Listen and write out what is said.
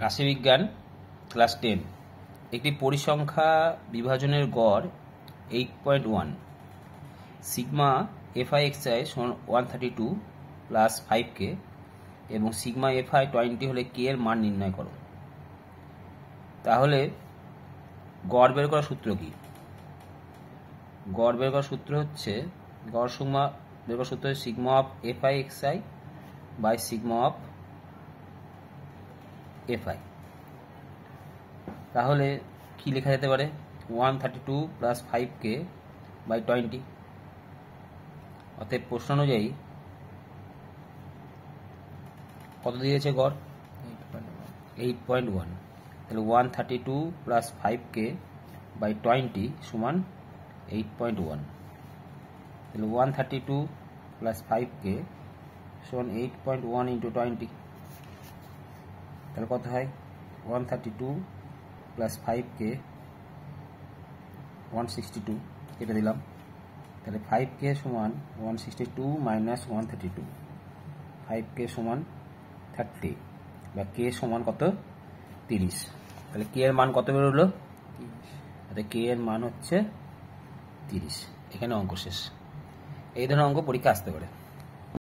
রাশিবিজ্ঞান ক্লাস 10 একটি পরিসংখ্যা বিভাজনের গড় 8.1 সিগমা এফআই এক্সআই সমান 132 প্লাস 5k এবং সিগমা এফআই 20 হলে কে এর মান নির্ণয় করো। তাহলে গড় বের করার সূত্র কি? গড় বের করার সূত্র হচ্ছে sigma of FI XI by sigma of FI. তাহলে কি লেখা যেতে পারে? 132 প্লাস 5k বাই 20। অতএব প্রশ্ন অনুযায়ী কত দিয়েছে গড়? 8.1। তাহলে 132 প্লাস 5k বাই 20 সমান 8.1। তাহলে 132 প্লাস 5k সমান 8.1 ইন্টু 20। তাহলে কত হয়? 132 প্লাস 5k 162 কেটে দিলাম। তাহলে 5k সমান 162 মাইনাস 132, 5k সমান 30 বা k সমান কত? 30। তাহলে k এর মান কত বেরোলো? 30। তাহলে k এর মান হচ্ছে 30। এখানে অঙ্ক শেষ। এই ধরনের অঙ্ক পরীক্ষা আসতে পারে।